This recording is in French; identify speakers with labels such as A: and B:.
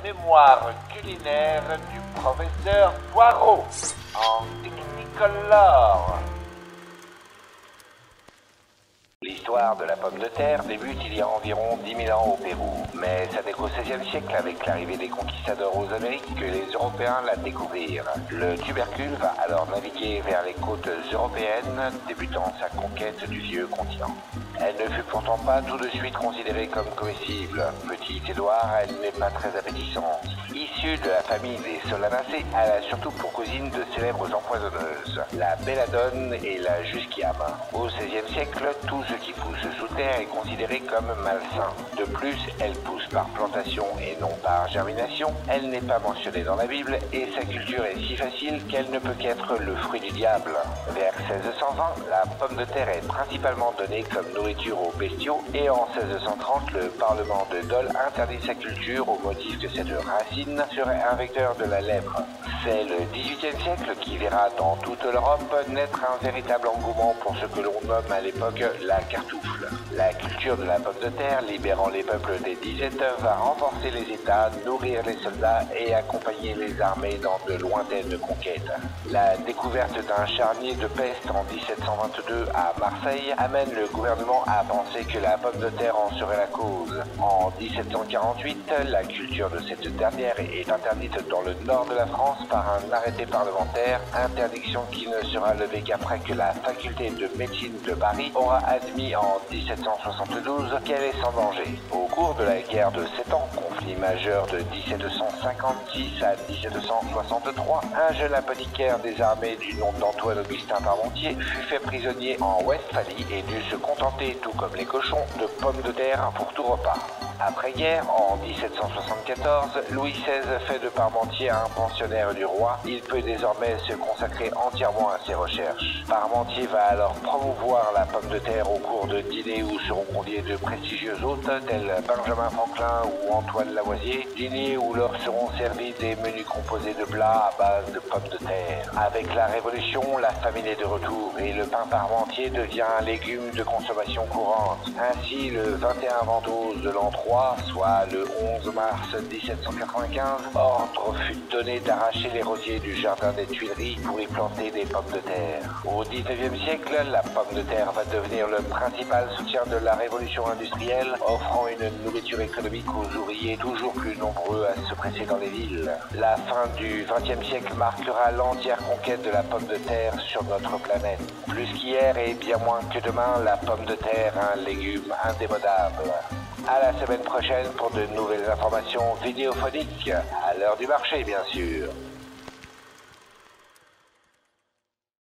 A: mémoire culinaire du professeur Poirot en Technicolor. L'histoire de la pomme de terre débute il y a environ 10 000 ans au Pérou. Mais ça n'est qu'au XVIe siècle, avec l'arrivée des conquistadors aux Amériques, que les Européens la découvrirent. Le tubercule va alors naviguer vers les côtes européennes, débutant sa conquête du vieux continent. Elle ne fut pourtant pas tout de suite considérée comme comestible. Petite et noire, elle n'est pas très appétissante. Issue de la famille des Solanacées, elle a surtout pour cousine de célèbres empoisonneuses, la belladone et la jusquiame. Au XVIe siècle, tout ce qui pousse sous terre est considéré comme malsain. De plus, elle pousse par plantation et non par germination. Elle n'est pas mentionnée dans la Bible et sa culture est si facile qu'elle ne peut qu'être le fruit du diable. Vers 1620, la pomme de terre est principalement donnée comme nourriture aux bestiaux et en 1630, le Parlement de Dole interdit sa culture au motif que cette racine serait un vecteur de la lèpre. C'est le XVIIIe siècle qui verra dans toute l'Europe naître un véritable engouement pour ce que l'on nomme à l'époque la cartoufle. La culture de la pomme de terre, libérant les peuples des disettes, va renforcer les États, nourrir les soldats et accompagner les armées dans de lointaines conquêtes. La découverte d'un charnier de peste en 1722 à Marseille amène le gouvernement à penser que la pomme de terre en serait la cause. En 1748, la culture de cette dernière est interdite dans le nord de la France par un arrêté parlementaire, interdiction qui ne sera levée qu'après que la faculté de médecine de Paris aura admis en 1772 qu'elle est sans danger. Au cours de la guerre de 7 ans, conflit majeur de 1756 à 1763, un jeune apothicaire des armées du nom d'Antoine-Augustin Parmentier fut fait prisonnier en Westphalie et dut se contenter, tout comme les cochons, de pommes de terre pour tout repas. Après-guerre, en 1774, Louis XVI fait de Parmentier un pensionnaire du roi. Il peut désormais se consacrer entièrement à ses recherches. Parmentier va alors promouvoir la pomme de terre au cours de dîners où seront conviés de prestigieux hôtes tels Benjamin Franklin ou Antoine Lavoisier, dîners où leur seront servis des menus composés de plats à base de pommes de terre. Avec la Révolution, la famine est de retour et le pain Parmentier devient un légume de consommation courante. Ainsi, le 21 Vendôme de l'an 3, soit le 11 mars 1795, ordre fut donné d'arracher les rosiers du jardin des Tuileries pour y planter des pommes de terre. Au XIXe siècle, la pomme de terre va devenir le principal soutien de la révolution industrielle, offrant une nourriture économique aux ouvriers toujours plus nombreux à se presser dans les villes. La fin du XXe siècle marquera l'entière conquête de la pomme de terre sur notre planète. Plus qu'hier et bien moins que demain, la pomme de terre, un légume indémodable. À la semaine prochaine pour de nouvelles informations vidéophoniques, à l'heure du marché bien sûr.